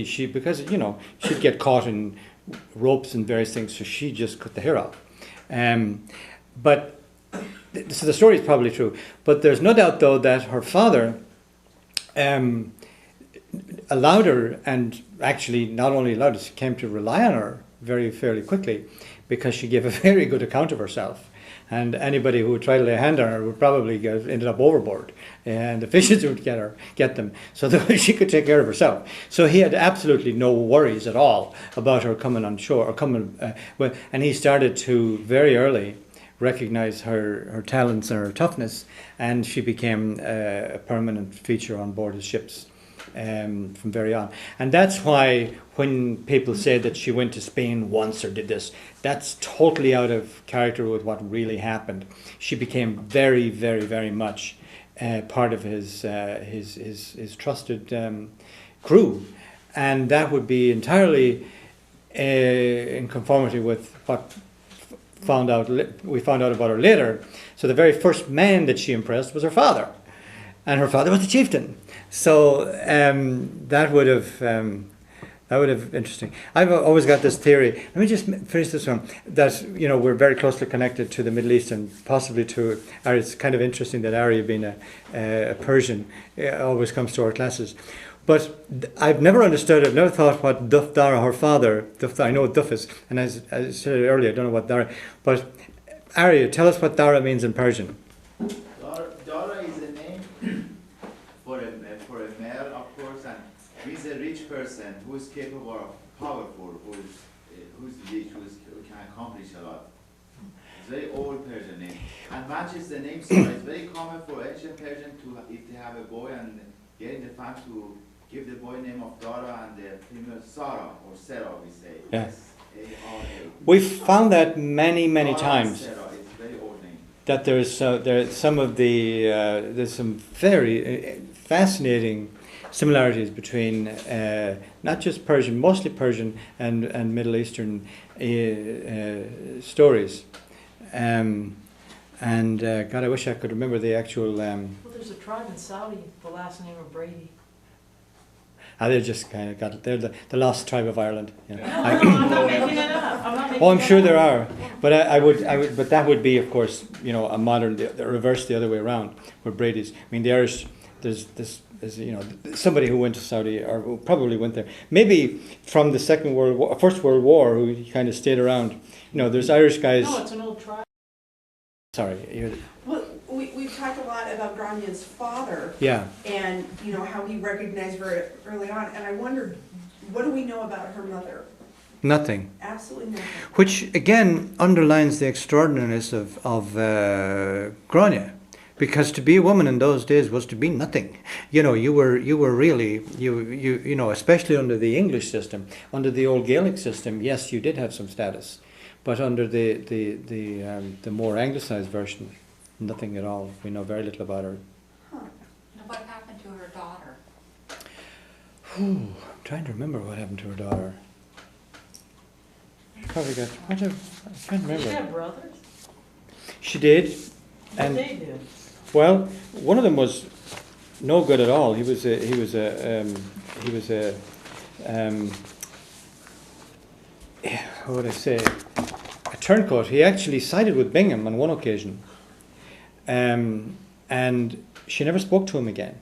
She because she'd get caught in ropes and various things, so she just cut the hair off. But so the story is probably true. But there's no doubt, though, that her father allowed her, and actually not only allowed her, she came to rely on her fairly quickly, because she gave a very good account of herself. And anybody who would try to lay a hand on her would probably ended up overboard, and the fishes would get them, so that she could take care of herself. So he had absolutely no worries at all about her coming on shore or coming. And he started to very early recognize her talents and her toughness, and she became a permanent feature on board his ships from very on. And that's why when people say that she went to Spain once or did this, that's totally out of character with what really happened. She became very, very, very much part of his trusted crew, and that would be entirely in conformity with what we found out about her later. So the very first man that she impressed was her father, and her father was the chieftain. So that would have interesting. I've always got this theory. Let me just finish this one. That we're very closely connected to the Middle East and possibly to. It's kind of interesting that Arya, being a Persian, always comes to our classes. But I've never understood. I've never thought what Dara, her father. I know what Duff is, and as I said earlier, I don't know what Dara. But Arya, tell us what Dara means in Persian. Dara is a name for a male, of course, and he's a rich person who is capable of powerful, who's rich, who can accomplish a lot. It's a very old Persian name, and matches the name. So it's very common for ancient Persian if they have a boy and getting the family to give the boy name of Dara and the female Sarah or Sarah, we say. Yeah. S-A-R-A. We've found that many Dara times. Sarah, it's a very old name. That there's some very fascinating similarities between not just Persian, mostly Persian and Middle Eastern stories. God, I wish I could remember the actual. Well, there's a tribe in Saudi, the last name of Brady. They just kind of got it. They're the lost tribe of Ireland. No, I'm not making it up. I'm sure there are, but I would, but that would be, of course, a modern, the reverse, the other way around, where Brady's. I mean, the Irish. There's somebody who went to Saudi, or who probably went there, maybe from the First World War, who kind of stayed around. There's Irish guys. No, it's an old tribe. Sorry. Well, we've talked a lot about Gráinne's father. Yeah. And, how he recognized her early on. And I wondered, what do we know about her mother? Nothing. Absolutely nothing. Which, again, underlines the extraordinariness of Gráinne. Because to be a woman in those days was to be nothing. You were really, especially under the English system, under the old Gaelic system, yes, you did have some status. But under the more anglicized version, nothing at all. We know very little about her. Huh. What happened to her daughter? I'm trying to remember what happened to her daughter. She probably got. I can't remember. Did she have brothers? She did. What did they do? Well, one of them was no good at all. He was a how would I say, a turncoat. He actually sided with Bingham on one occasion, and she never spoke to him again.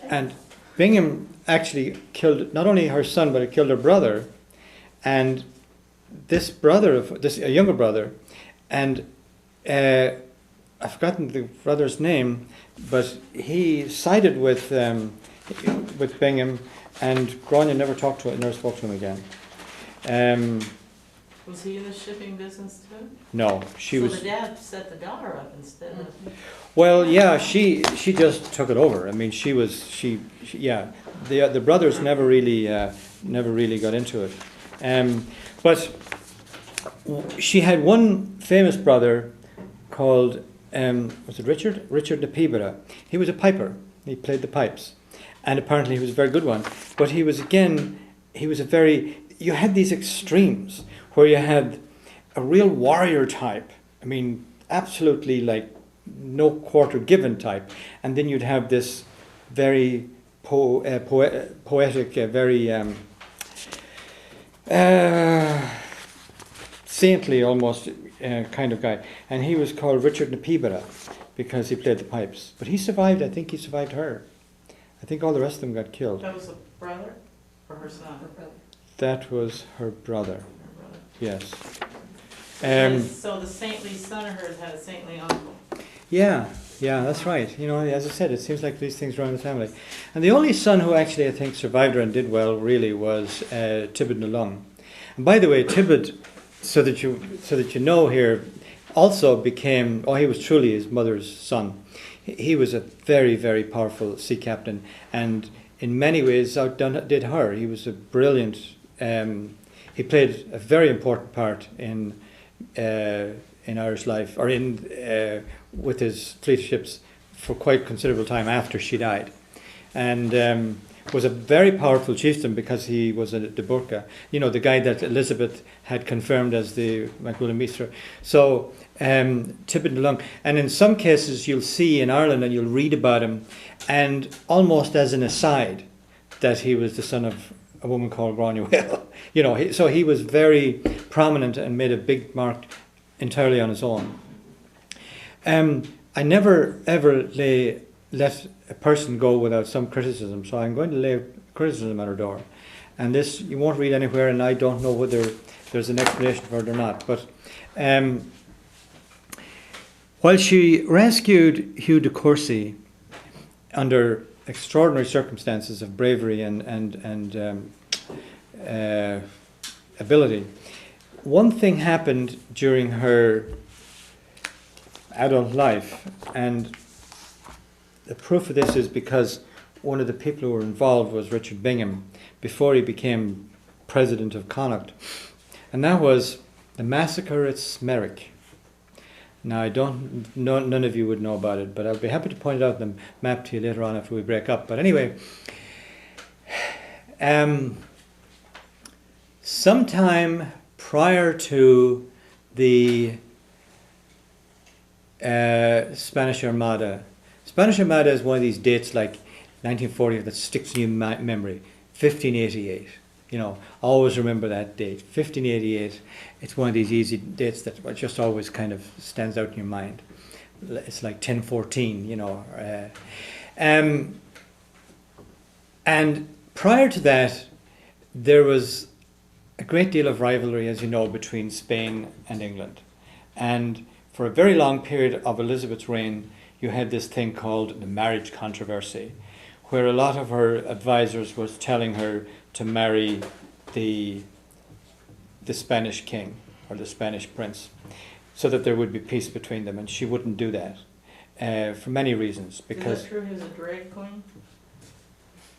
And Bingham actually killed not only her son, but it killed her brother, and this a younger brother, and I've forgotten the brother's name, but he sided with Bingham, and Gráinne never spoke to him again. Was he in the shipping business too? No, she was. So the dad set the daughter up instead of. Well, yeah, she just took it over. I mean, she yeah. The brothers never really got into it, but she had one famous brother called. Was it Richard? Richard de Pibera. He was a piper. He played the pipes, and apparently he was a very good one. But you had these extremes where you had a real warrior type. I mean, absolutely like no quarter given type, and then you'd have this very poetic, very saintly almost kind of guy. And he was called Richard na Pibera because he played the pipes. But he survived. I think he survived her. I think all the rest of them got killed. That was a brother or her son? Her brother. That was her brother. Her brother. Yes. So the saintly son of hers had a saintly uncle. Yeah, that's right. You know, as I said, it seems like these things run in the family. And the only son who actually, I think, survived her and did well, really, was Tibbet na Lung. And by the way, Tibbet, so that you know here, also became, he was truly his mother's son. He was a very, very powerful sea captain, and in many ways outdid her. He was a brilliant, he played a very important part in Irish life, or with his fleet of ships for quite considerable time after she died, and was a very powerful chieftain because he was a de Burca, the guy that Elizabeth had confirmed as the Macmillan Meester. So Tibbet na Lung, and in some cases you'll see in Ireland and you'll read about him, and almost as an aside, that he was the son of a woman called Gráinne Mhaol. So he was very prominent and made a big mark entirely on his own. I never ever let a person go without some criticism, so I'm going to lay criticism at her door. And this you won't read anywhere, and I don't know whether there's an explanation for it or not. But while she rescued Hugh de Courcy under extraordinary circumstances of bravery and ability, one thing happened during her adult life, and the proof of this is because one of the people who were involved was Richard Bingham before he became president of Connacht, and that was the massacre at Smerwick. Now none of you would know about it, but I'll be happy to point it out on the map to you later on after we break up. But anyway, sometime prior to the Spanish Armada. Spanish Armada is one of these dates like 1940 that sticks in your memory. 1588. Always remember that date. 1588. It's one of these easy dates that just always kind of stands out in your mind. It's like 1014, and prior to that, there was a great deal of rivalry, as you know, between Spain and England. And for a very long period of Elizabeth's reign, you had this thing called the marriage controversy, where a lot of her advisors was telling her to marry the Spanish king or the Spanish prince, so that there would be peace between them, and she wouldn't do that for many reasons. Because is that true? He was a drag queen?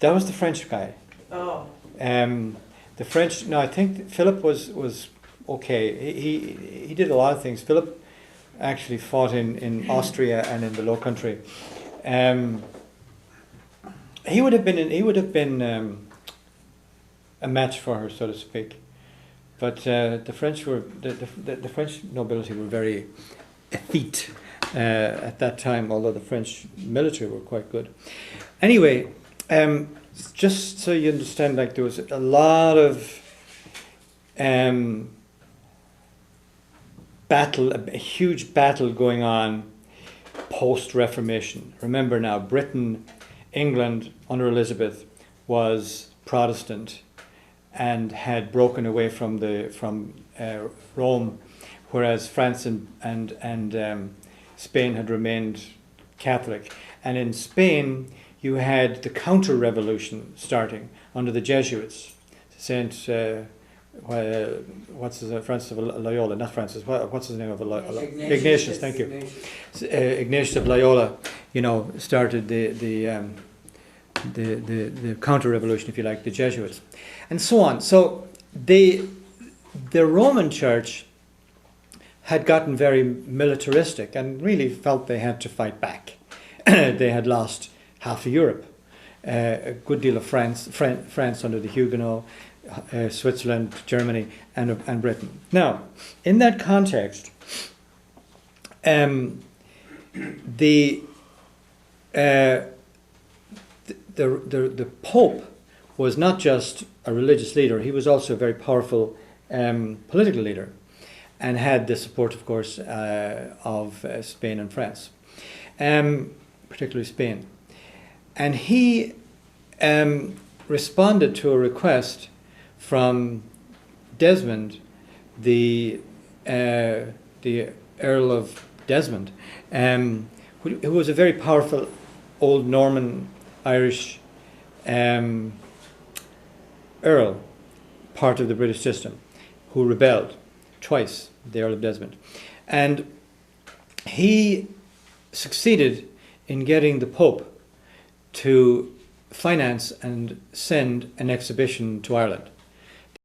That was the French guy. Oh. The French. No, I think Philip was okay. He did a lot of things. Philip actually fought in Austria and in the Low Country. He would have been a match for her, so to speak. But the French were the French nobility were very effete at that time, although the French military were quite good. Anyway, just so you understand, like there was a lot of battle, a huge battle going on post-Reformation. Remember now, Britain, England under Elizabeth was Protestant and had broken away from Rome, whereas France and Spain had remained Catholic. And in Spain, you had the counter-revolution starting under the Jesuits. Francis of Loyola, not Francis. What's his name of Loyola? Ignatius. Thank you. Ignatius of Loyola, started the counter-revolution, if you like, the Jesuits, and so on. So the Roman Church had gotten very militaristic and really felt they had to fight back. They had lost half of Europe, a good deal of France under the Huguenots, Switzerland, Germany, and Britain. Now, in that context, the the Pope was not just a religious leader, he was also a very powerful political leader, and had the support, of course, of Spain and France, particularly Spain. And he responded to a request from Desmond, the Earl of Desmond, who was a very powerful old Norman Irish Earl, part of the British system, who rebelled twice, the Earl of Desmond. And he succeeded in getting the Pope to finance and send an exhibition to Ireland.